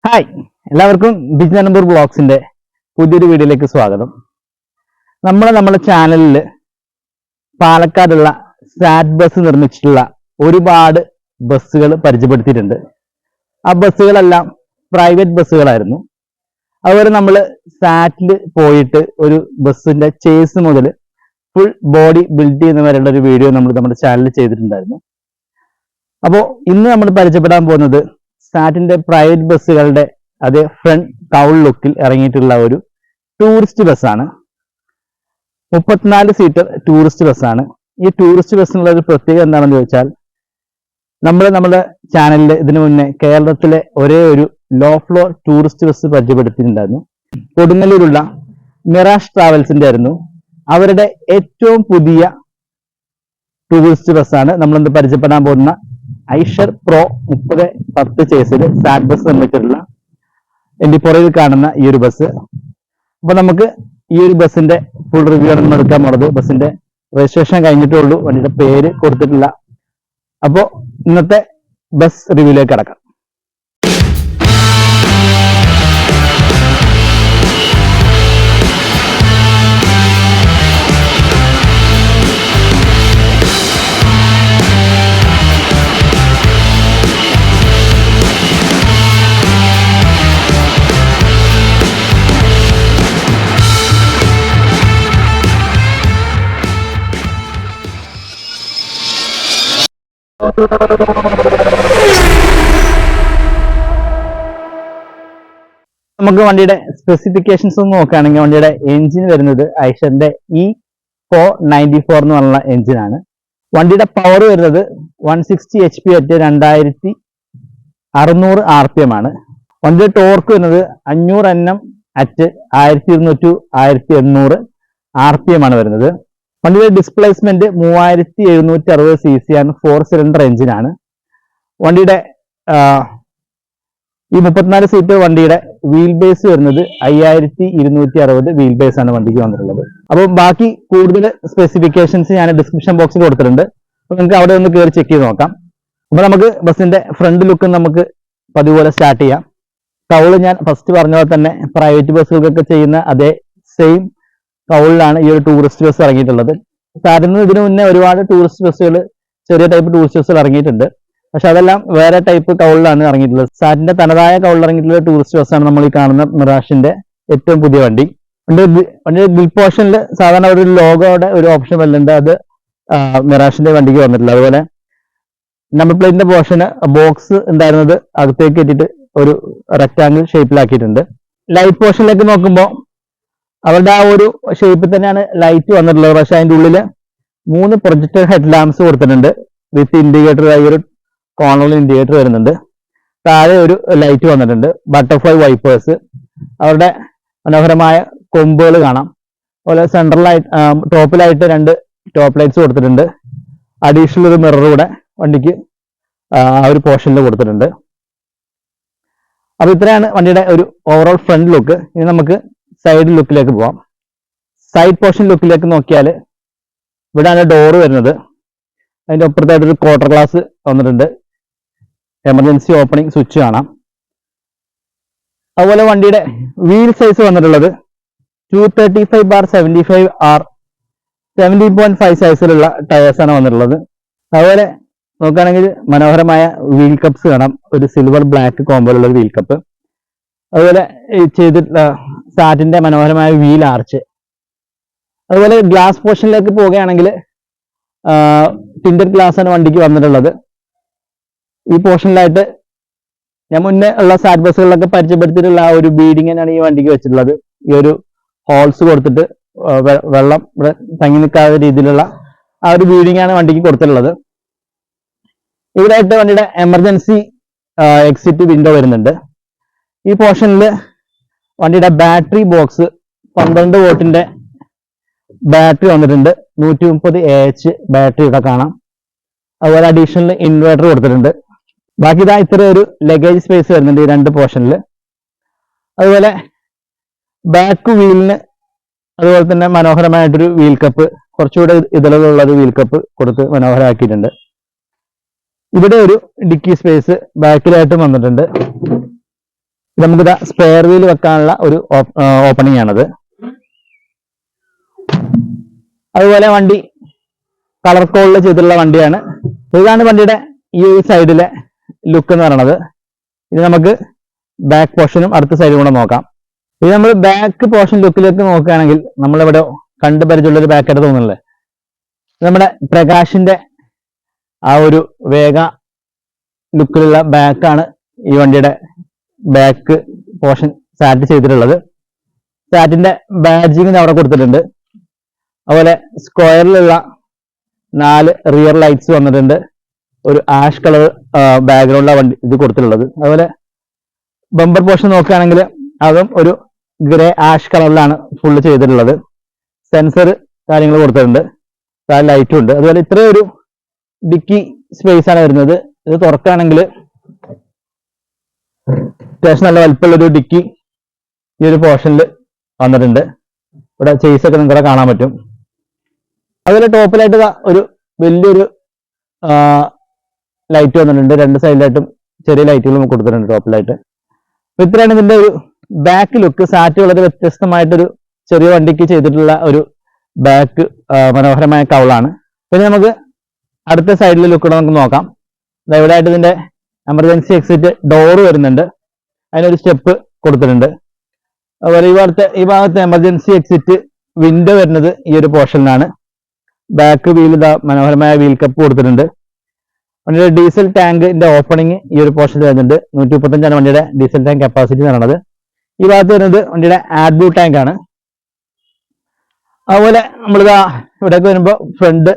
Hi, എല്ലാവർക്കും ബിജ്നമ്പൂർ ബ്ലോഗ്സിന്റെ പുതിയൊരു വീഡിയോയിലേക്ക് സ്വാഗതം. നമ്മുടെ ചാനലിൽ പാലക്കാടുള്ള സാറ്റ് ബസ് നിർമ്മിച്ചിട്ടുള്ള ഒരുപാട് ബസ്സുകൾ പരിചയപ്പെടുത്തിയിട്ടുണ്ട്. ആ ബസ്സുകളെല്ലാം പ്രൈവറ്റ് ബസ്സുകളായിരുന്നു. അതുപോലെ നമ്മൾ സാറ്റിൽ പോയിട്ട് ഒരു ബസ്സിന്റെ ചേസ് മുതൽ ഫുൾ ബോഡി ബിൽഡ് ചെയ്യുന്ന വരെയുള്ള ഒരു വീഡിയോ നമ്മൾ നമ്മുടെ ചാനലിൽ ചെയ്തിട്ടുണ്ടായിരുന്നു. അപ്പോൾ ഇന്ന് നമ്മൾ പരിചയപ്പെടാൻ പോകുന്നത് സാറ്റിന്റെ പ്രൈവറ്റ് ബസ്സുകളുടെ അതേ ഫ്രണ്ട് കൗൾ ലുക്കിൽ ഇറങ്ങിയിട്ടുള്ള ഒരു ടൂറിസ്റ്റ് ബസ്സാണ്. 34 സീറ്റർ ടൂറിസ്റ്റ് ബസ്സാണ്. ഈ ടൂറിസ്റ്റ് ബസ്സിനുള്ള ഒരു പ്രത്യേകത എന്താണെന്ന് ചോദിച്ചാൽ, നമ്മുടെ ചാനലിൽ ഇതിനു മുന്നേ കേരളത്തിലെ ഒരേ ഒരു ലോ ഫ്ലോർ ടൂറിസ്റ്റ് ബസ് പരിചയപ്പെടുത്തിയിട്ടുണ്ടായിരുന്നു. കൊടുങ്ങല്ലൂരുള്ള മിറാഷ് ട്രാവൽസിന്റെ ആയിരുന്നു. അവരുടെ ഏറ്റവും പുതിയ ടൂറിസ്റ്റ് ബസ്സാണ് നമ്മളിന്ന് പരിചയപ്പെടാൻ പോകുന്ന ഐഷർ പ്രോ 3010 ചേസിൽ സാറ്റ് ബസ് നിർമ്മിച്ചിട്ടുള്ള എന്റെ പുറകിൽ കാണുന്ന ഈ ഒരു ബസ്. അപ്പൊ നമുക്ക് ഈ ഒരു ബസ്സിന്റെ ഫുൾ റിവ്യൂ ആണ് എടുക്കാൻ പോണത്. ബസ്സിന്റെ രജിസ്ട്രേഷൻ കഴിഞ്ഞിട്ടേ ഉള്ളൂ, വണ്ടിയുടെ പേര് കൊടുത്തിട്ടില്ല. അപ്പോ ഇന്നത്തെ ബസ് റിവ്യൂയിലേക്ക് കടക്കാം. നമുക്ക് വണ്ടിയുടെ സ്പെസിഫിക്കേഷൻസ് ഒന്ന് നോക്കുകയാണെങ്കിൽ, വണ്ടിയുടെ എഞ്ചിൻ വരുന്നത് ഐഷറിന്റെ E494 എന്ന് പറഞ്ഞ എഞ്ചിനാണ്. വണ്ടിയുടെ പവർ വരുന്നത് 160 HP അറ്റ് 2600 RPM ആണ്. വണ്ടിയുടെ ടോർക്ക് വരുന്നത് 500 Nm അറ്റ് 1200 1800 RPM ആണ് വരുന്നത്. വണ്ടിയുടെ ഡിസ്പ്ലേസ്മെന്റ് 3760 cc ആണ്. 4 സിലിണ്ടർ എഞ്ചിനാണ്. വണ്ടിയുടെ ഈ 34 സീറ്റ് വണ്ടിയുടെ വീൽ ബേസ് വരുന്നത് 5260 വീൽ ബേസ് ആണ് വണ്ടിക്ക് വന്നിട്ടുള്ളത്. അപ്പോൾ ബാക്കി കൂടുതൽ സ്പെസിഫിക്കേഷൻസ് ഞാൻ ഡിസ്ക്രിപ്ഷൻ ബോക്സിൽ കൊടുത്തിട്ടുണ്ട്. അപ്പൊ നിങ്ങൾക്ക് അവിടെ ഒന്ന് കയറി ചെക്ക് ചെയ്ത് നോക്കാം. അപ്പൊ നമുക്ക് ബസ്സിന്റെ ഫ്രണ്ട് ലുക്ക് നമുക്ക് പതിപോലെ സ്റ്റാർട്ട് ചെയ്യാം. കൗള് ഞാൻ ഫസ്റ്റ് പറഞ്ഞ പോലെ തന്നെ പ്രൈവറ്റ് ബസ്സുകൾക്കൊക്കെ ചെയ്യുന്ന അതേ സെയിം കൗളിലാണ് ഈ ഒരു ടൂറിസ്റ്റ് ബസ് ഇറങ്ങിയിട്ടുള്ളത്. സാധാരണ ഇതിനു മുന്നേ ഒരുപാട് ടൂറിസ്റ്റ് ബസ്സുകൾ, ചെറിയ ടൈപ്പ് ടൂറിസ്റ്റ് ബസ്സുകൾ ഇറങ്ങിയിട്ടുണ്ട്. പക്ഷെ അതെല്ലാം വേറെ ടൈപ്പ് കൗളിലാണ് ഇറങ്ങിയിട്ടുള്ളത്. സാറ്റിന്റെ തനതായ കൗളിൽ ഇറങ്ങിയിട്ടുള്ള ടൂറിസ്റ്റ് ബസ്സാണ് നമ്മൾ ഈ കാണുന്ന മിറാഷിന്റെ ഏറ്റവും പുതിയ വണ്ടി. വണ്ടിയുടെ ഗ്രിൽ പോർഷനിൽ സാധാരണ ഒരു ലോഗോയുടെ ഒരു ഓപ്ഷൻ വരുന്നുണ്ട്. അത് മിറാഷിന്റെ വണ്ടിക്ക് വന്നിട്ടില്ല. അതുപോലെ നമ്പർ പ്ലേറ്റിന്റെ പോർഷന് ബോക്സ് ഉണ്ടായിരുന്നത് അകത്തേക്ക് ഇട്ടിട്ട് ഒരു റെക്ടാങ്കിൾ ഷേപ്പിലാക്കിയിട്ടുണ്ട്. ലൈറ്റ് പോർഷനിലേക്ക് നോക്കുമ്പോൾ അവരുടെ ആ ഒരു ഷേപ്പിൽ തന്നെയാണ് ലൈറ്റ് വന്നിട്ടുള്ളത്. പക്ഷെ അതിന്റെ ഉള്ളില് 3 പ്രൊജക്ടർ ഹെഡ് ലാംപ്സ് കൊടുത്തിട്ടുണ്ട്. വിത്ത് ഇൻഡിക്കേറ്റർ, ഒരു കോർണറിൽ ഇൻഡിക്കേറ്റർ വരുന്നുണ്ട്. താഴെ ഒരു ലൈറ്റ് വന്നിട്ടുണ്ട്. ബട്ടർഫ്ലൈ വൈപ്പേഴ്സ്, അവരുടെ മനോഹരമായ കൊമ്പുകൾ കാണാം. അതുപോലെ സെൻട്രലായിട്ട് ടോപ്പിലായിട്ട് 2 ടോപ്പ് ലൈറ്റ്സ് കൊടുത്തിട്ടുണ്ട്. അഡീഷണൽ ഒരു മിറർ കൂടെ വണ്ടിക്ക് ആ ഒരു പോർഷനിൽ കൊടുത്തിട്ടുണ്ട്. അപ്പൊ ഇത്രയാണ് വണ്ടിയുടെ ഒരു ഓവറോൾ ഫ്രണ്ട് ലുക്ക്. ഇനി നമുക്ക് സൈഡ് ലുക്കിലേക്ക് പോവാം. സൈഡ് പോർഷൻ ലുക്കിലേക്ക് നോക്കിയാൽ ഇവിടെയാണ് ഡോറ് വരുന്നത്. അതിന്റെ അപ്പുറത്തായിട്ടൊരു ക്വാർട്ടർ ഗ്ലാസ് വന്നിട്ടുണ്ട്. എമർജൻസി ഓപ്പണിംഗ് സ്വിച്ച് കാണാം. അതുപോലെ വണ്ടിയുടെ വീൽ സൈസ് വന്നിട്ടുള്ളത് 235/75R 17.5 സൈസിലുള്ള ടയേഴ്സാണ് വന്നിട്ടുള്ളത്. അതുപോലെ നോക്കുകയാണെങ്കിൽ മനോഹരമായ വീൽ കപ്സ് കാണാം. ഒരു സിൽവർ ബ്ലാക്ക് കോമ്പോയിലുള്ള ഒരു വീൽ കപ്പ്. അതുപോലെ ചെയ്തിട്ടുള്ള സാറ്റിന്റെ മനോഹരമായ വീൽ ആർച്ച്. അതുപോലെ ഗ്ലാസ് പോർഷനിലേക്ക് പോവുകയാണെങ്കിൽ ടിൻഡർ ഗ്ലാസ് ആണ് വണ്ടിക്ക് വന്നിട്ടുള്ളത്. ഈ പോർഷനിലായിട്ട് ഞാൻ മുന്നേ ഉള്ള സാറ്റ് ബസ്സുകളിലൊക്കെ പരിചയപ്പെടുത്തിയിട്ടുള്ള ആ ഒരു ബീഡിങ് തന്നെയാണ് ഈ വണ്ടിക്ക് വെച്ചിട്ടുള്ളത്. ഈ ഒരു ഹോൾസ് കൊടുത്തിട്ട് വെള്ളം ഇവിടെ തങ്ങി നിൽക്കാത്ത രീതിയിലുള്ള ആ ഒരു ബീഡിങ് ആണ് വണ്ടിക്ക് കൊടുത്തിട്ടുള്ളത്. ഇവിടെയായിട്ട് വണ്ടിയുടെ എമർജൻസി എക്സിറ്റ് വിൻഡോ വരുന്നുണ്ട്. ഈ പോർഷനിൽ വണ്ടിയുടെ ബാറ്ററി ബോക്സ് 12 വോട്ടിന്റെ ബാറ്ററി വന്നിട്ടുണ്ട്. 130 AH ബാറ്ററി ഇവിടെ കാണാം. അതുപോലെ അഡീഷണൽ ഇൻവേർട്ടർ കൊടുത്തിട്ടുണ്ട്. ബാക്കി ഇതാ ഇത്ര ഒരു ലഗേജ് സ്പേസ് വരുന്നുണ്ട് ഈ 2 പോർഷനിൽ. അതുപോലെ ബാക്ക് വീലിന് അതുപോലെ തന്നെ മനോഹരമായിട്ടൊരു വീൽ കപ്പ്, കുറച്ചുകൂടെ ഇതളുകളുള്ള ഒരു വീൽ കപ്പ് കൊടുത്ത് മനോഹരമാക്കിയിട്ടുണ്ട്. ഇവിടെ ഒരു ഡിക്കി സ്പേസ് ബാക്കിലായിട്ടും വന്നിട്ടുണ്ട്. നമുക്കിത് സ്പെയർ വീൽ വെക്കാനുള്ള ഒരു ഓപ്പണിംഗ് ആണത്. അതുപോലെ വണ്ടി കളർ കോഡിൽ ചെയ്തിട്ടുള്ള വണ്ടിയാണ്. ഇതാണ് വണ്ടിയുടെ ഈ സൈഡിലെ ലുക്ക് എന്ന് പറയുന്നത്. ഇത് നമുക്ക് ബാക്ക് പോർഷനും അടുത്ത സൈഡും കൂടെ നോക്കാം. ഇത് നമ്മൾ ബാക്ക് പോർഷൻ ലുക്കിലേക്ക് നോക്കുകയാണെങ്കിൽ നമ്മളിവിടെ കണ്ടു പരിചയമുള്ള ഒരു ബാക്ക് ആയിട്ട് തോന്നുന്നില്ലേ? നമ്മുടെ പ്രകാശിന്റെ ആ ഒരു വേഗ ലുക്കിലുള്ള ബാക്കാണ് ഈ വണ്ടിയുടെ ബാക്ക് പോർഷൻ സാറ്റ് ചെയ്തിട്ടുള്ളത്. സാറ്റിന്റെ ബാഡ്ജിങ് അവിടെ കൊടുത്തിട്ടുണ്ട്. അതുപോലെ സ്ക്വയറിലുള്ള 4 റിയർ ലൈറ്റ്സ് വന്നിട്ടുണ്ട്. ഒരു ആഷ് കളർ ബാക്ക്ഗ്രൗണ്ടിലാണ് വണ്ടി ഇത് കൊടുത്തിട്ടുള്ളത്. അതുപോലെ ബമ്പർ പോർഷൻ നോക്കുകയാണെങ്കിൽ അതും ഒരു ഗ്രേ ആഷ് കളറിലാണ് ഫുള്ള് ചെയ്തിട്ടുള്ളത്. സെൻസർ കാര്യങ്ങൾ കൊടുത്തിട്ടുണ്ട്. ലൈറ്റും ഉണ്ട്. അതുപോലെ ഇത്രയും ഒരു ഡിക്കി സ്പേസ് ആണ് വരുന്നത്. ഇത് തുറക്കുകയാണെങ്കിൽ അത്യാവശ്യം നല്ല വലിപ്പമുള്ളൊരു ഡിക്കി ഈ ഒരു പോർഷനിൽ വന്നിട്ടുണ്ട്. ഇവിടെ ചേസ് ഒക്കെ നിങ്ങൾക്ക് കാണാൻ പറ്റും. അതുപോലെ ടോപ്പിലായിട്ട് ഒരു വലിയൊരു ലൈറ്റ് വന്നിട്ടുണ്ട്. 2 സൈഡിലായിട്ടും ചെറിയ ലൈറ്റുകളും കൊടുത്തിട്ടുണ്ട് ടോപ്പിലായിട്ട്. അപ്പൊ ഇത്രയാണ് ഇതിന്റെ ഒരു ബാക്ക് ലുക്ക്. സാറ്റ് വളരെ വ്യത്യസ്തമായിട്ടൊരു ചെറിയ വണ്ടിക്ക് ചെയ്തിട്ടുള്ള ഒരു ബാക്ക് മനോഹരമായ കവളാണ്. പിന്നെ നമുക്ക് അടുത്ത സൈഡിലെ ലുക്ക് നമുക്ക് നോക്കാം. ഇവിടെ ആയിട്ട് ഇതിന്റെ എമർജൻസി എക്സിറ്റ് ഡോറ് വരുന്നുണ്ട്. അതിനൊരു സ്റ്റെപ്പ് കൊടുത്തിട്ടുണ്ട്. അതുപോലെ ഈ ഭാഗത്ത് എമർജൻസി എക്സിറ്റ് വിൻഡോ വരുന്നത് ഈ ഒരു പോർഷനിലാണ്. ബാക്ക് വീൽ മനോഹരമായ വീൽ കപ്പ് കൊടുത്തിട്ടുണ്ട്. വണ്ടിയുടെ ഡീസൽ ടാങ്കിന്റെ ഓപ്പണിംഗ് ഈ ഒരു പോർഷനിൽ വരുന്നുണ്ട്. 135 വണ്ടിയുടെ ഡീസൽ ടാങ്ക് കപ്പാസിറ്റി എന്ന് പറയുന്നത്. ഈ ഭാഗത്ത് വരുന്നത് വണ്ടിയുടെ ആഡ്ബ്ലൂ ടാങ്ക് ആണ്. അതുപോലെ നമ്മളിതാ ഇവിടേക്ക് വരുമ്പോൾ ഫ്രണ്ട്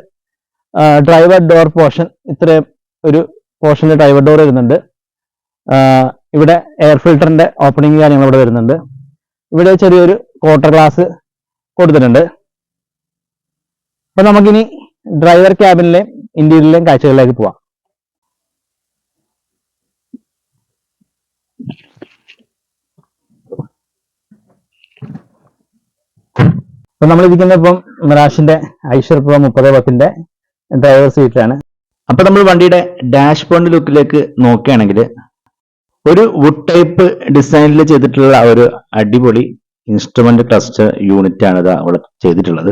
ഡ്രൈവർ ഡോർ പോർഷൻ ഇത്രയും ഒരു പോർഷനിൽ ഡ്രൈവർ ഡോർ വരുന്നുണ്ട്. ഇവിടെ എയർ ഫിൽറ്ററിന്റെ ഓപ്പണിംഗ് കാര്യങ്ങൾ ഇവിടെ വരുന്നുണ്ട്. ഇവിടെ ചെറിയൊരു ക്വാർട്ടർ ഗ്ലാസ് കൊടുത്തിട്ടുണ്ട്. അപ്പൊ നമുക്കിനി ഡ്രൈവർ ക്യാബിനിലെയും ഇന്റീരിയറിലെയും കാഴ്ചകളിലേക്ക് പോവാം. അപ്പൊ നമ്മളിരിക്കുന്നത് ഇപ്പം മിറാഷിന്റെ ഐഷർ പ്രോ 3010 ഡ്രൈവർ സീറ്റിലാണ്. അപ്പൊ നമ്മൾ വണ്ടിയുടെ ഡാഷ് ബോർഡ് ലുക്കിലേക്ക് നോക്കുകയാണെങ്കിൽ ഒരു വുഡ് ടൈപ്പ് ഡിസൈനിൽ ചെയ്തിട്ടുള്ള ഒരു അടിപൊളി ഇൻസ്ട്രുമെന്റ് ക്ലസ്റ്റർ യൂണിറ്റ് ആണ് ഇത് അവിടെ ചെയ്തിട്ടുള്ളത്.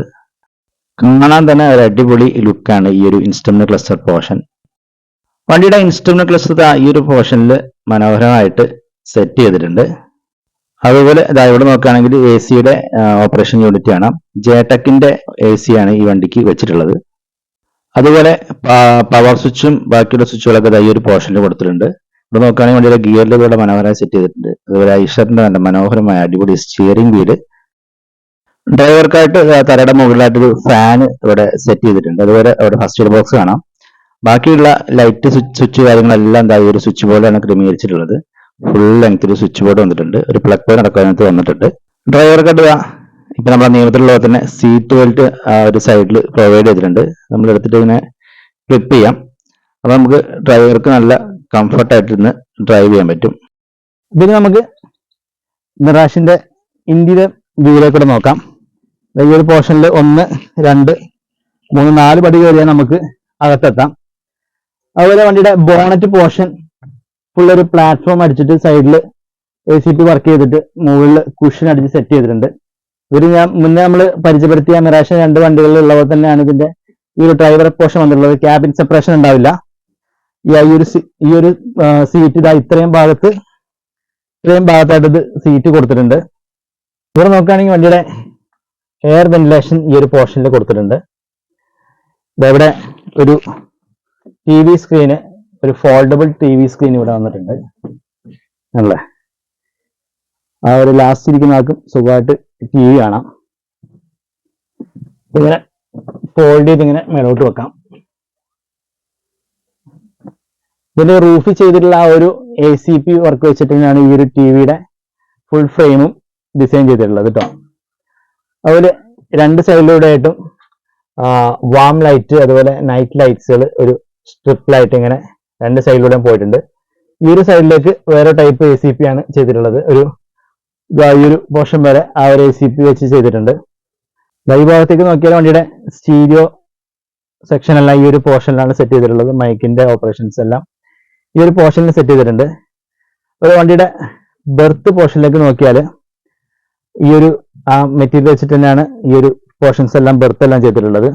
കാണാൻ തന്നെ ഒരു അടിപൊളി ലുക്കാണ് ഈ ഒരു ഇൻസ്ട്രുമെന്റ് ക്ലസ്റ്റർ പോർഷൻ. വണ്ടിയുടെ ഇൻസ്ട്രുമെന്റ് ക്ലസ്റ്റർ ഈ ഒരു പോർഷനിൽ മനോഹരമായിട്ട് സെറ്റ് ചെയ്തിട്ടുണ്ട്. അതുപോലെ ഇവിടെ നോക്കുകയാണെങ്കിൽ എ സിയുടെ ഓപ്പറേഷൻ യൂണിറ്റ് കാണാം. ജെടെക്കിന്റെ എ സി ആണ് ഈ വണ്ടിക്ക് വെച്ചിട്ടുള്ളത്. അതുപോലെ പവർ സ്വിച്ചും ബാക്കിയുള്ള സ്വിച്ചുകളൊക്കെ ഈ ഒരു പോർഷനിൽ കൊടുത്തിട്ടുണ്ട്. ഇവിടെ നോക്കുകയാണെങ്കിൽ വണ്ടിയുടെ ഗിയറിൽ ഇവിടെ മനോഹരമായി സെറ്റ് ചെയ്തിട്ടുണ്ട്. അതുപോലെ ഐഷറിന്റെ നല്ല മനോഹരമായ അടിപൊളി സ്റ്റിയറിംഗ് വീല്. ഡ്രൈവർക്കായിട്ട് തലയുടെ മുകളിലായിട്ടൊരു ഫാൻ ഇവിടെ സെറ്റ് ചെയ്തിട്ടുണ്ട്. അതുപോലെ അവിടെ ഫസ്റ്റ് എയ്ഡ് ബോക്സ് കാണാം. ബാക്കിയുള്ള ലൈറ്റ് സ്വിച്ച് കാര്യങ്ങളെല്ലാം ഈ ഒരു സ്വിച്ച് ബോർഡാണ് ക്രമീകരിച്ചിട്ടുള്ളത്. ഫുൾ ലെങ്ത് ഒരു സ്വിച്ച് ബോർഡ് വന്നിട്ടുണ്ട്. ഒരു പ്ലഗ് പോയിന്റ് അടക്കം വന്നിട്ടുണ്ട്. ഡ്രൈവർക്കായിട്ട് ഇപ്പൊ നമ്മുടെ നിയമത്തിലുള്ള തന്നെ സീറ്റ് ബെൽറ്റ് ആ ഒരു സൈഡിൽ പ്രൊവൈഡ് ചെയ്തിട്ടുണ്ട്. നമ്മൾ എടുത്തിട്ട് ഇങ്ങനെ ക്ലിപ്പ് ചെയ്യാം. അപ്പൊ നമുക്ക് ഡ്രൈവർക്ക് നല്ല കംഫർട്ടായിട്ട് ഇന്ന് ഡ്രൈവ് ചെയ്യാൻ പറ്റും. ഇതിന് നമുക്ക് മിറാഷിന്റെ ഇന്റീരിയർ വ്യൂയിലേക്കൂടെ നോക്കാം. ഈ ഒരു പോർഷനിൽ 1, 2, 3, 4 പടി കയറിയാൽ നമുക്ക് അകത്തെത്താം. അതുപോലെ വണ്ടിയുടെ ബോണറ്റ് പോർഷൻ ഫുൾ ഒരു പ്ലാറ്റ്ഫോം അടിച്ചിട്ട് സൈഡിൽ ACP വർക്ക് ചെയ്തിട്ട് മുകളിൽ കുഷൻ അടിച്ച് സെറ്റ് ചെയ്തിട്ടുണ്ട്. ഇവര് മുന്നേ നമ്മൾ പരിചയപ്പെടുത്തിയ മിറാഷ് 2 വണ്ടികളിൽ ഉള്ളവർ തന്നെയാണ് ഇതിന്റെ ഈ ഒരു ഡ്രൈവർ പോർഷൻ വന്നിട്ടുള്ളത്. ക്യാബിൻ സെപ്പറേഷൻ ഉണ്ടാവില്ല. ഈ ഒരു സീറ്റ് ഇത്രയും ഭാഗത്തായിട്ട് ഇത് സീറ്റ് കൊടുത്തിട്ടുണ്ട്. ഇവിടെ നോക്കുകയാണെങ്കിൽ വണ്ടിയുടെ എയർ വെന്റിലേഷൻ ഈ ഒരു പോർഷനിൽ കൊടുത്തിട്ടുണ്ട്. ഇവിടെ ഒരു TV സ്ക്രീന്, ഒരു ഫോൾഡബിൾ TV സ്ക്രീൻ ഇവിടെ വന്നിട്ടുണ്ട്. അല്ലേ, ആ ഒരു ലാസ്റ്റ് ഇരിക്കുന്ന ആൾക്കും സുഖമായിട്ട് TV കാണാം. ഇങ്ങനെ ഫോൾഡ് ചെയ്ത് ഇങ്ങനെ മേലോട്ട് വെക്കാം. ഇതിന്റെ റൂഫ് ചെയ്തിട്ടുള്ള ആ ഒരു ACP വർക്ക് വെച്ചിട്ടാണ് ഈ ഒരു ടിവിയുടെ ഫുൾ ഫ്രെയിമും ഡിസൈൻ ചെയ്തിട്ടുള്ളത് കേട്ടോ. അതുപോലെ 2 സൈഡിലൂടെ ആയിട്ടും വാം ലൈറ്റ് അതുപോലെ നൈറ്റ് ലൈറ്റ്സുകൾ ഒരു സ്ട്രിപ്പിലായിട്ട് ഇങ്ങനെ 2 സൈഡിലൂടെ പോയിട്ടുണ്ട്. ഈ ഒരു സൈഡിലേക്ക് വേറെ ടൈപ്പ് ACP ആണ് ചെയ്തിട്ടുള്ളത്. ഈ ഒരു പോർഷൻ വരെ ആ ഒരു ACP വെച്ച് ചെയ്തിട്ടുണ്ട്. ഈ ഭാഗത്തേക്ക് നോക്കിയാൽ വണ്ടിയുടെ സ്റ്റീരിയോ സെക്ഷൻ എല്ലാം ഈ ഒരു പോർഷനിലാണ് സെറ്റ് ചെയ്തിട്ടുള്ളത്. മൈക്കിന്റെ ഓപ്പറേഷൻസ് എല്ലാം ഈ ഒരു പോർഷനിൽ സെറ്റ് ചെയ്തിട്ടുണ്ട്. ഒരു വണ്ടിയുടെ ബെർത്ത് പോർഷനിലേക്ക് നോക്കിയാൽ ഈ ഒരു ആ മെറ്റീരിയൽ വെച്ചിട്ട് തന്നെയാണ് ഈ ഒരു പോർഷൻസ് എല്ലാം ബെർത്ത് എല്ലാം ചെയ്തിട്ടുള്ളത്.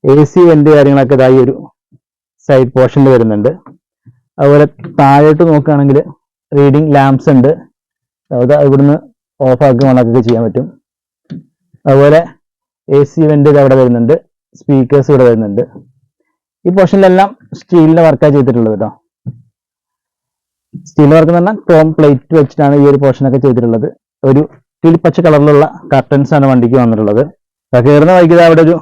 AC വെന്റ് കാര്യങ്ങളൊക്കെ ഇതായി ഒരു സൈഡ് പോർഷനിൽ വരുന്നുണ്ട്. അതുപോലെ താഴോട്ട് നോക്കുകയാണെങ്കിൽ റീഡിങ് ലാംപ്സ് ഉണ്ട്, അത് ഇവിടുന്ന് ഓഫ് ആക്കി ഓണാക്കി ചെയ്യാൻ പറ്റും. അതുപോലെ AC വെന്റ് ഇത് അവിടെ വരുന്നുണ്ട്, സ്പീക്കേഴ്സ് ഇവിടെ വരുന്നുണ്ട്. ഈ പോർഷനിലെല്ലാം സ്റ്റീലിന്റെ വർക്കാണ് ചെയ്തിട്ടുള്ളത് കേട്ടോ. സ്റ്റീൽ വർക്ക് എന്ന് പറഞ്ഞാൽ ക്രോം പ്ലേറ്റ് വെച്ചിട്ടാണ് ഈ ഒരു പോർഷനൊക്കെ ചെയ്തിട്ടുള്ളത്. ഒരു കിളിപ്പച്ച കളറിലുള്ള കർട്ടൻസ് ആണ് വണ്ടിക്ക് വന്നിട്ടുള്ളത്. കയറുന്ന വൈകിട്ട് അവിടെ ഒരു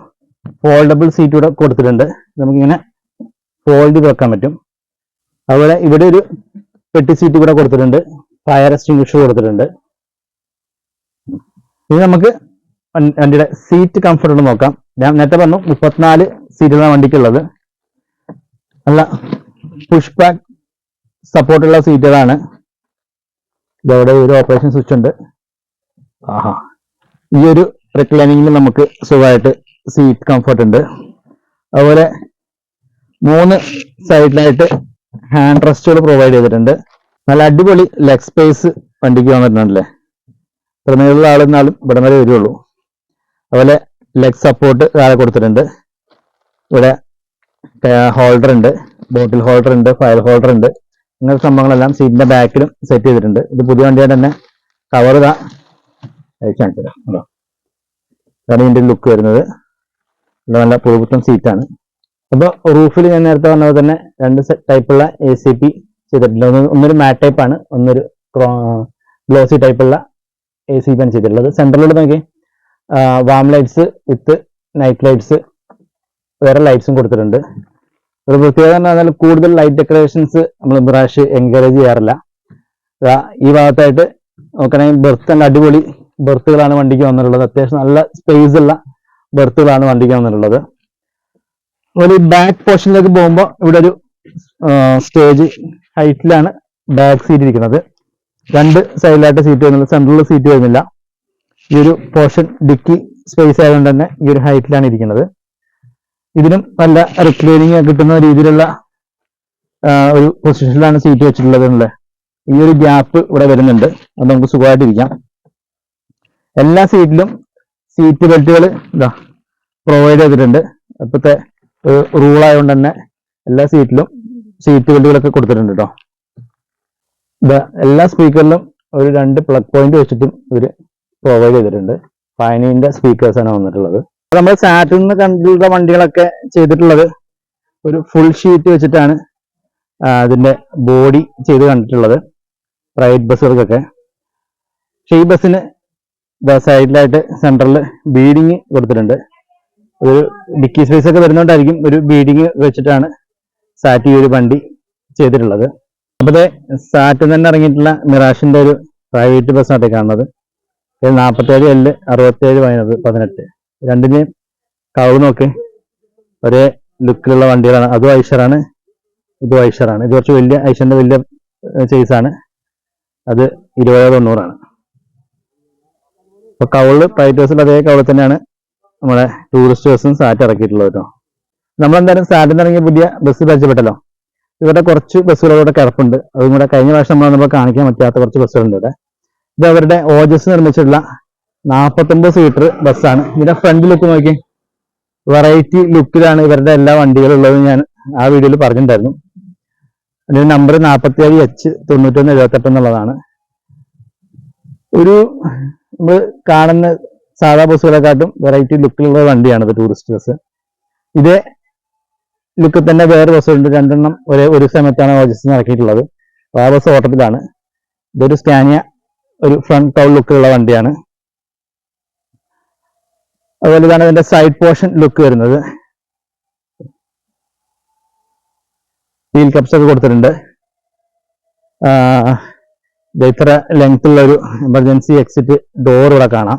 ഫോൾഡബിൾ സീറ്റ് ഇവിടെ കൊടുത്തിട്ടുണ്ട്, നമുക്കിങ്ങനെ ഫോൾഡ് ചെയ്ത് വെക്കാൻ പറ്റും. അതുപോലെ ഇവിടെ ഒരു പെട്ടി സീറ്റ് ഇവിടെ കൊടുത്തിട്ടുണ്ട്, ഫയർ എക്സ്റ്റിംഗ്വിഷർ കൊടുത്തിട്ടുണ്ട്. ഇനി നമുക്ക് വണ്ടിയുടെ സീറ്റ് കംഫർട്ട് നോക്കാം. ഞാൻ നേരത്തെ പറഞ്ഞു 34 സീറ്റുകളാണ് വണ്ടിക്കുള്ളത്. നല്ല പുഷ് ബാക്ക് സപ്പോർട്ടുള്ള സീറ്റുകളാണ്. ഇതവിടെ ഒരു ഓപ്പറേഷൻ സ്വിച്ച് ഉണ്ട്. ഈ ഒരു റിക്ലൈനിങ്ങിൽ നമുക്ക് സുഖമായിട്ട് സീറ്റ് കംഫർട്ട് ഉണ്ട്. അതുപോലെ 3 സൈഡിലായിട്ട് ഹാൻഡ് റെസ്റ്റുകൾ പ്രൊവൈഡ് ചെയ്തിട്ടുണ്ട്. നല്ല അടിപൊളി ലെഗ് സ്പേസ് വണ്ടിക്ക് വന്നിട്ടുണ്ടല്ലേ. ഇത്ര നീളമുള്ള ആളെന്നാലും ഇവിടെ വരെ വരുള്ളൂ. അതുപോലെ ലെഗ് സപ്പോർട്ട് താഴെ കൊടുത്തിട്ടുണ്ട്. ഇവിടെ ഹോൾഡർ ഉണ്ട്, ബോട്ടിൽ ഹോൾഡർ ഉണ്ട്, ഫയൽ ഹോൾഡർ ഉണ്ട്. ഇങ്ങനത്തെ സംഭവങ്ങളെല്ലാം സീറ്റിന്റെ ബാക്കിലും സെറ്റ് ചെയ്തിട്ടുണ്ട്. ഇത് പുതിയ വണ്ടിയായിട്ട് തന്നെ കവർ അതാണ് ഇതിന്റെ ലുക്ക് വരുന്നത്. നല്ല പുതുപുത്തൻ സീറ്റാണ്. അപ്പോൾ റൂഫിൽ ഞാൻ നേരത്തെ പറഞ്ഞത് തന്നെ 2 ടൈപ്പുള്ള ACP ചെയ്തിട്ടില്ല. ഒന്നൊരു മാറ്റ് ടൈപ്പാണ്, ഒന്നൊരു ഗ്ലോസി ടൈപ്പുള്ള ACP ആണ് ചെയ്തിട്ടുള്ളത്. സെൻട്രലിലൂടെ നോക്കി വാം ലൈറ്റ്സ് വിത്ത് നൈറ്റ് ലൈറ്റ്സ്, വേറെ ലൈറ്റ്സും കൊടുത്തിട്ടുണ്ട്. ഒരു പ്രത്യേകത എന്ന് പറഞ്ഞാൽ കൂടുതൽ ലൈറ്റ് ഡെക്കറേഷൻസ് നമ്മൾ ബ്രാഷ് എൻകറേജ് ചെയ്യാറില്ല. ഈ ഭാഗത്തായിട്ട് നോക്കണമെങ്കിൽ ബെർത്ത് നല്ല അടിപൊളി ബെർത്തുകളാണ് വണ്ടിക്ക് വന്നിട്ടുള്ളത്. അത്യാവശ്യം നല്ല സ്പേസ് ഉള്ള ബെർത്തുകളാണ് വണ്ടിക്ക് വന്നിട്ടുള്ളത്. അതുപോലെ ഈ ബാക്ക് പോർഷനിലേക്ക് പോകുമ്പോൾ ഇവിടെ ഒരു സ്റ്റേജ് ഹൈറ്റിലാണ് ബാക്ക് സീറ്റ് ഇരിക്കുന്നത്. 2 സൈഡിലായിട്ട് സീറ്റ് വരുന്നില്ല, സെൻട്രലിൽ സീറ്റ് വരുന്നില്ല. ഈ ഒരു പോർഷൻ ഡിക്കി സ്പേസ് ആയതുകൊണ്ട് തന്നെ ഈ ഒരു ഹൈറ്റിലാണ് ഇരിക്കുന്നത്. ഇതിനും നല്ല റിക്ലൈനിങ് കിട്ടുന്ന രീതിയിലുള്ള ഒരു പൊസിഷനിലാണ് സീറ്റ് വെച്ചിട്ടുള്ളത് അല്ലേ. ഈ ഒരു ഗ്യാപ്പ് ഇവിടെ വരുന്നുണ്ട്, അത് നമുക്ക് സുഖമായിട്ടിരിക്കാം. എല്ലാ സീറ്റിലും സീറ്റ് ബെൽറ്റുകൾ ഇതാ പ്രൊവൈഡ് ചെയ്തിട്ടുണ്ട്. ഇപ്പോഴത്തെ റൂൾ ആയതുകൊണ്ട് തന്നെ എല്ലാ സീറ്റിലും സീറ്റ് ബെൽറ്റുകളൊക്കെ കൊടുത്തിട്ടുണ്ട് കേട്ടോ. എല്ലാ സ്പീക്കറിലും ഒരു 2 പ്ലഗ് പോയിന്റ് വെച്ചിട്ടും ഇവർ പ്രൊവൈഡ് ചെയ്തിട്ടുണ്ട്. ഫൈനിന്റെ സ്പീക്കേഴ്സ് ആണ് വന്നിട്ടുള്ളത്. നമ്മൾ സാറ്റിൽ നിന്ന് കണ്ടിട്ടുള്ള വണ്ടികളൊക്കെ ചെയ്തിട്ടുള്ളത് ഒരു ഫുൾ ഷീറ്റ് വെച്ചിട്ടാണ് അതിന്റെ ബോഡി ചെയ്ത് കണ്ടിട്ടുള്ളത് പ്രൈവറ്റ് ബസ്സുകൾക്കൊക്കെ. പക്ഷെ ഈ ബസ്സിന് സൈഡിലായിട്ട് സെൻട്രലിൽ ബീഡിങ് കൊടുത്തിട്ടുണ്ട്. ഒരു ഡിക്കി സ്പേസ് ഒക്കെ വരുന്നോണ്ടായിരിക്കും ഒരു ബീഡിങ് വെച്ചിട്ടാണ് സാറ്റ് ഈ ഒരു വണ്ടി ചെയ്തിട്ടുള്ളത്. അപ്പോഴത്തെ സാറ്റിൽ തന്നെ ഇറങ്ങിയിട്ടുള്ള മിറാഷിന്റെ ഒരു പ്രൈവറ്റ് ബസ്സാണ് കാണുന്നത്. 47L 67 18 രണ്ടിനെയും കവ് നോക്ക് ഒരേ ലുക്കിലുള്ള വണ്ടികളാണ്. അതും ഐഷറാണ്, ഇതും ഐഷറാണ്. ഇത് കുറച്ച് വലിയ ഐഷറിന്റെ വലിയ സൈസാണ്. അത് 2090. അപ്പൊ കവള് പ്രൈവറ്റ് ബസ്സിൽ അതേ കവള് തന്നെയാണ് നമ്മുടെ ടൂറിസ്റ്റ് ബസ്സും സാറ്റ് ഇറക്കിയിട്ടുള്ളത് കേട്ടോ. നമ്മളെന്തായാലും സാറ്റിൽ നിന്ന് ഇറങ്ങിയ പുതിയ ബസ് പരിചയപ്പെട്ടല്ലോ. ഇവരുടെ കുറച്ച് ബസ്സുകളോടെ കിടപ്പുണ്ട്. അതും കൂടെ കഴിഞ്ഞ പ്രാവശ്യം നമ്മൾ കാണിക്കാൻ പറ്റാത്ത കുറച്ച് ബസ്സുകളുണ്ട് ഇവിടെ. ഇത് അവരുടെ ഓജസ് നിർമ്മിച്ചിട്ടുള്ള 49 സീറ്റർ ബസ്സാണ്. ഇതിന്റെ ഫ്രണ്ട് ലുക്ക് നോക്കി, വെറൈറ്റി ലുക്കിലാണ് ഇവരുടെ എല്ലാ വണ്ടികളും ഉള്ളത്. ഞാൻ ആ വീഡിയോയിൽ പറഞ്ഞിട്ടുണ്ടായിരുന്നു. അതിന്റെ നമ്പർ 47H9178 എന്നുള്ളതാണ്. ഒരു നമ്മൾ കാണുന്ന സാധാ ബസ്സുകളെക്കാട്ടും വെറൈറ്റി ലുക്കിലുള്ള വണ്ടിയാണിത്, ടൂറിസ്റ്റ് ബസ്. ഇതേ ലുക്ക് തന്നെ വേറെ ബസ്സുണ്ട്, 2 എണ്ണം ഒരു സമയത്താണ് ഓജസ് ഇറക്കിയിട്ടുള്ളത്. ആ ബസ് ഓട്ടത്തിലാണ്. ഇതൊരു സ്കാനിയ, ഒരു ഫ്രണ്ട് ടൗൺ ലുക്കിലുള്ള വണ്ടിയാണ്. അതുപോലെ ഇതാണ് ഇതിന്റെ സൈഡ് പോർഷൻ ലുക്ക് വരുന്നത്. വീൽ കപ്സ് ഒക്കെ കൊടുത്തിട്ടുണ്ട്. ഇത്ര ലെങ്ത് ഉള്ള ഒരു എമർജൻസി എക്സിറ്റ് ഡോർ ഇവിടെ കാണാം.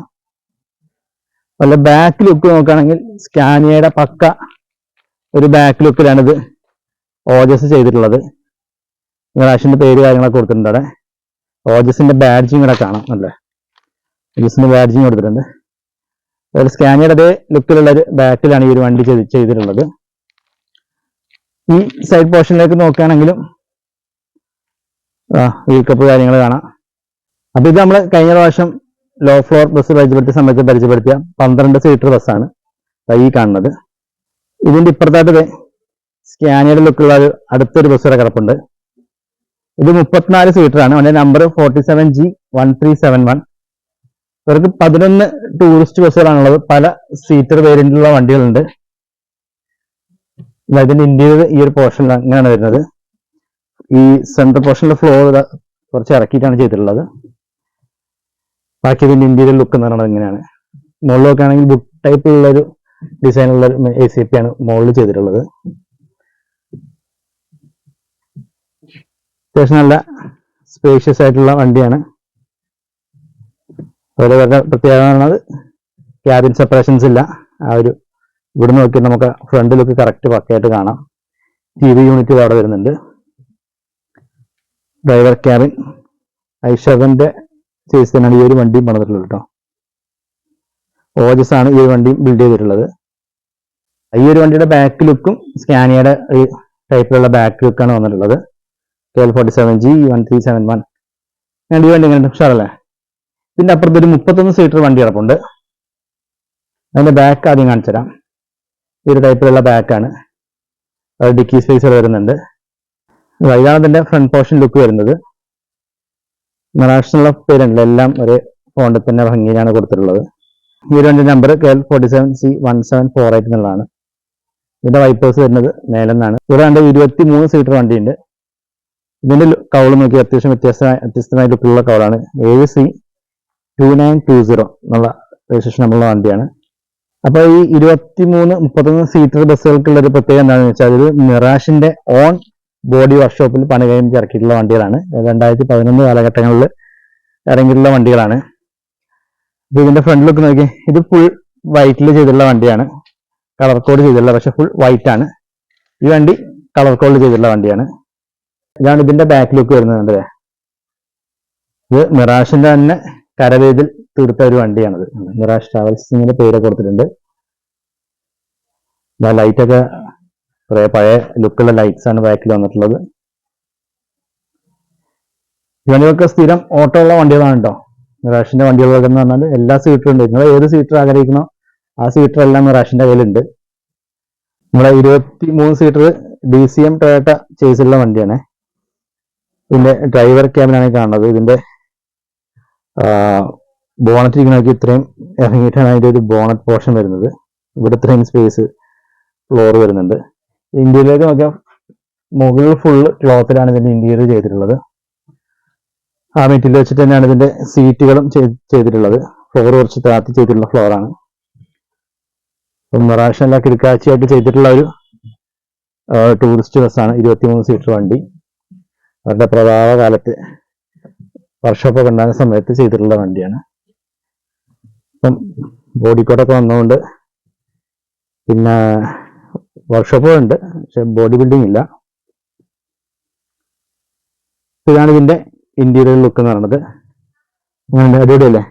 അതുപോലെ ബാക്ക് ലുക്ക് നോക്കുകയാണെങ്കിൽ സ്കാനിയയുടെ പക്ക ഒരു ബാക്ക് ലുക്കിലാണ് ഇത് ഓജസ് ചെയ്തിട്ടുള്ളത്. റാഷിന്റെ പേര് കാര്യങ്ങളൊക്കെ കൊടുത്തിട്ടുണ്ട്. അവിടെ ഓജസിന്റെ ബാഡ്ജിങ് ഇവിടെ കാണാം. അല്ലേ, ഓജസിന്റെ ബാഡ്ജിങ് കൊടുത്തിട്ടുണ്ട്. അതുപോലെ സ്കാനിയുടെ അതേ ലുക്കിലുള്ള ഒരു ബാക്കിലാണ് ഈ ഒരു വണ്ടി ചെയ്തിട്ടുള്ളത്. ഈ സൈഡ് പോർഷനിലേക്ക് നോക്കുകയാണെങ്കിലും വീൽ കപ്പ് കാര്യങ്ങൾ കാണാം. അപ്പൊ ഇത് നമ്മൾ കഴിഞ്ഞ പ്രാവശ്യം ലോ ഫ്ലോർ ബസ് പരിചയപ്പെടുത്തിയ സമയത്ത് പരിചയപ്പെടുത്തിയ 12 സീറ്റർ ബസ്സാണ് ഈ കാണുന്നത്. ഇതിന്റെ ഇപ്പുറത്തായിട്ട് സ്കാനിയുടെ ലുക്കുള്ള ഒരു അടുത്തൊരു ബസ് വരെ കിടപ്പുണ്ട്. ഇത് 34 സീറ്ററാണ്. അതിന്റെ നമ്പർ 47G1371. ഇവർക്ക് 11 ടൂറിസ്റ്റ് ബസ്സുകളാണുള്ളത്. പല സീറ്റർ വേരിയന്റിലുള്ള വണ്ടികളുണ്ട്. ഇതിന്റെ ഇന്റീരിയർ ഈ ഒരു പോർഷനിൽ അങ്ങനെയാണ് വരുന്നത്. ഈ സെൻട്രൽ പോർഷനിലെ ഫ്ലോർ കുറച്ച് ഇറക്കിയിട്ടാണ് ചെയ്തിട്ടുള്ളത്. ബാക്കി ഇതിന്റെ ഇന്റീരിയർ ലുക്ക് എന്ന് പറയുന്നത് ഇങ്ങനെയാണ്. മുകളിലൊക്കെ ആണെങ്കിൽ ബുക്ക് ടൈപ്പിലുള്ള ഒരു ഡിസൈനുള്ള ACP ആണ് മുകളിൽ ചെയ്തിട്ടുള്ളത്. അത്യാവശ്യം നല്ല സ്പേഷ്യസ് ആയിട്ടുള്ള വണ്ടിയാണ്. അതുപോലെ പ്രത്യേകത ക്യാബിൻ സെപ്പറേഷൻസ് ഇല്ല. ആ ഒരു ഇവിടെ നോക്കി നമുക്ക് ഫ്രണ്ട് ലുക്ക് കറക്റ്റ് പക്കയായിട്ട് കാണാം. TV യൂണിറ്റ് അവിടെ വരുന്നുണ്ട്. ഡ്രൈവർ ക്യാബിൻ i7ന്റെ ചേസ് തന്നെയാണ് ഈ ഒരു വണ്ടിയും പണിതിട്ടുള്ളത് കേട്ടോ. ഓജസ് ആണ് ഈ ഒരു വണ്ടിയും ബിൽഡ് ചെയ്തിട്ടുള്ളത്. ഈ ഒരു വണ്ടിയുടെ ബാക്ക് ലുക്കും സ്കാനിയയുടെ ഒരു ടൈപ്പിലുള്ള ബാക്ക് ലുക്കാണ് വന്നിട്ടുള്ളത്. KL47G1371. ഈ വണ്ടി എങ്ങനെ ഉഷാറല്ലേ? ഇതിന്റെ അപ്പുറത്ത് ഒരു 31 സീറ്റർ വണ്ടി കിടപ്പുണ്ട്. അതിന്റെ ബാക്ക് ആദ്യം കാണിച്ചു തരാം. ഈ ഒരു ടൈപ്പിലുള്ള ബാക്കാണ്. അത് ഡിക്കി സ്പേസർ വരുന്നുണ്ട്. ഇതാണ് ഇതിന്റെ ഫ്രണ്ട് പോർഷൻ ലുക്ക് വരുന്നത്. മിറാഷിനുള്ള പേരുണ്ടല്ലോ, എല്ലാം ഒരു ഫോണ്ടിൽ തന്നെ ഭംഗിയിലാണ് കൊടുത്തിട്ടുള്ളത്. ഈ ഒരു വണ്ടി നമ്പർ KL47C1748 എന്നുള്ളതാണ്. ഇതിന്റെ വൈപ്പേഴ്സ് വരുന്നത് മേലെന്നാണ്. ഇവിടെ കണ്ട 23 സീറ്റർ വണ്ടിയുണ്ട്. ഇതിന്റെ കൗള് നോക്കി അത്യാവശ്യം വ്യത്യസ്തമായ ലുക്കിലുള്ള കൗളാണ്. 7C2920 എന്നുള്ള രജിസ്ട്രേഷൻ നമ്മളുള്ള വണ്ടിയാണ്. അപ്പൊ ഈ 23-31 സീറ്റർ ബസ്സുകൾക്കുള്ള ഒരു പ്രത്യേകത എന്താണെന്ന് വെച്ചാൽ ഇത് മിറാഷിന്റെ ഓൺ ബോഡി വർക്ക്ഷോപ്പിൽ പണി കഴിഞ്ഞ് ഇറക്കിയിട്ടുള്ള വണ്ടികളാണ്. 2011 കാലഘട്ടങ്ങളിൽ ഇറങ്ങിയിട്ടുള്ള വണ്ടികളാണ്. അപ്പൊ ഇതിന്റെ ഫ്രണ്ട് ലുക്ക് നോക്കി, ഇത് ഫുൾ വൈറ്റിൽ ചെയ്തിട്ടുള്ള വണ്ടിയാണ്. കളർ കോഡ് ചെയ്തിട്ടുള്ള, പക്ഷെ ഫുൾ വൈറ്റ് ആണ്. ഈ വണ്ടി കളർ കോഡ് ചെയ്തിട്ടുള്ള വണ്ടിയാണ്. ഇതാണ് ഇതിന്റെ ബാക്ക് ലുക്ക് വരുന്നത്. ഇത് മിറാഷിന്റെ തന്നെ കരവേദിൽ തീർത്ത ഒരു വണ്ടിയാണിത്. മിറാഷ് ട്രാവൽസിന്റെ പേര് കൊടുത്തിട്ടുണ്ട്. ലൈറ്റൊക്കെ കുറെ പഴയ ലുക്കുള്ള ലൈറ്റ്സ് ആണ് ബാക്കിൽ വന്നിട്ടുള്ളത്. ഈ വണ്ടികൾക്ക് സ്ഥിരം ഓട്ടോ ഉള്ള വണ്ടികളാണ് കേട്ടോ. മിറാഷിന്റെ വണ്ടികളൊക്കെ എന്ന് പറഞ്ഞാൽ എല്ലാ സീറ്ററും ഉണ്ട്. നിങ്ങൾ ഏത് സീറ്റർ ആഗ്രഹിക്കണോ ആ സീറ്റർ എല്ലാം മിറാഷിന്റെ കയ്യിലുണ്ട്. നമ്മളെ 23 സീറ്റർ DCM ടൊയോട്ട ചേസിലുള്ള വണ്ടിയാണ്. ഇതിന്റെ ഡ്രൈവർ ക്യാബിനാണ് കാണുന്നത്. ഇതിന്റെ ബോണറ്റ് ഇരിക്കണമൊക്കെ ഇത്രയും ഇറങ്ങിയിട്ടാണ് അതിന്റെ ഒരു ബോണറ്റ് പോർഷൻ വരുന്നത്. ഇവിടെ ഇത്രയും സ്പേസ് ഫ്ലോർ വരുന്നുണ്ട്. ഇന്ത്യയിലേക്ക് നോക്കിയാൽ മുകളിൽ ഫുള്ള് ക്ലോത്തിലാണ് ഇതിന്റെ ഇന്റീരിയർ ചെയ്തിട്ടുള്ളത്. ആ മെറ്റീരിയൽ വെച്ചിട്ട് തന്നെയാണ് ഇതിന്റെ സീറ്റുകളും ചെയ്തിട്ടുള്ളത്. ഫ്ലോർ കുറച്ച് താത്തി ചെയ്തിട്ടുള്ള ഫ്ലോറാണ്. മിറാഷെല്ലാം കിടക്കാഴ്ചയായിട്ട് ചെയ്തിട്ടുള്ള ഒരു ടൂറിസ്റ്റ് ബസ്സാണ്. 23 സീറ്റർ വണ്ടി. അവരുടെ പ്രഭാവ കാലത്ത് വർക്ക്ഷോപ്പൊക്കെ ഉണ്ടാകുന്ന സമയത്ത് ചെയ്തിട്ടുള്ള വണ്ടിയാണ്. ഇപ്പം ബോഡി കോഡൊക്കെ വന്നുകൊണ്ട് പിന്നെ വർക്ക്ഷോപ്പുകളുണ്ട്, പക്ഷെ ബോഡി ബിൽഡിംഗ് ഇല്ല. ഇതാണ് ഇതിന്റെ ഇന്റീരിയർ ലുക്ക് എന്ന് പറയുന്നത്. അങ്ങനെ അടിപൊളിയല്ലേ?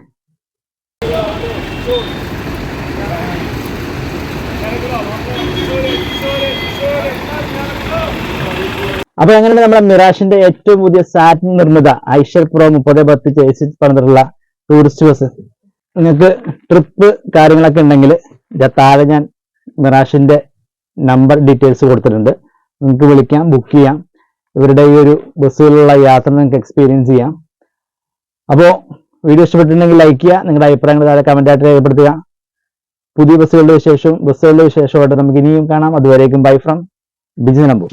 അപ്പൊ എങ്ങനെയാണ് നമ്മുടെ മിറാഷിന്റെ ഏറ്റവും പുതിയ സാറ്റിൻ നിർമ്മിത ഐഷർ പ്രോ 3010 ചേസിൽ പറഞ്ഞിട്ടുള്ള ടൂറിസ്റ്റ് ബസ്. നിങ്ങൾക്ക് ട്രിപ്പ് കാര്യങ്ങളൊക്കെ ഉണ്ടെങ്കിൽ താഴെ ഞാൻ മിറാഷിന്റെ നമ്പർ ഡീറ്റെയിൽസ് കൊടുത്തിട്ടുണ്ട്. നിങ്ങൾക്ക് വിളിക്കാം, ബുക്ക് ചെയ്യാം. ഇവരുടെ ഈ ഒരു ബസ്സുകളിലുള്ള യാത്ര നിങ്ങൾക്ക് എക്സ്പീരിയൻസ് ചെയ്യാം. അപ്പോൾ വീഡിയോ ഇഷ്ടപ്പെട്ടിട്ടുണ്ടെങ്കിൽ ലൈക്ക് ചെയ്യുക. നിങ്ങളുടെ അഭിപ്രായങ്ങൾ താഴെ കമന്റായിട്ട് രേഖപ്പെടുത്തുക. പുതിയ ബസ്സുകളുടെ വിശേഷവും ബസ്സുകളുടെ വിശേഷമായിട്ട് നമുക്ക് ഇനിയും കാണാം. അതുവരേക്കും ബൈ ഫ്രം ബിജി നിലമ്പൂർ.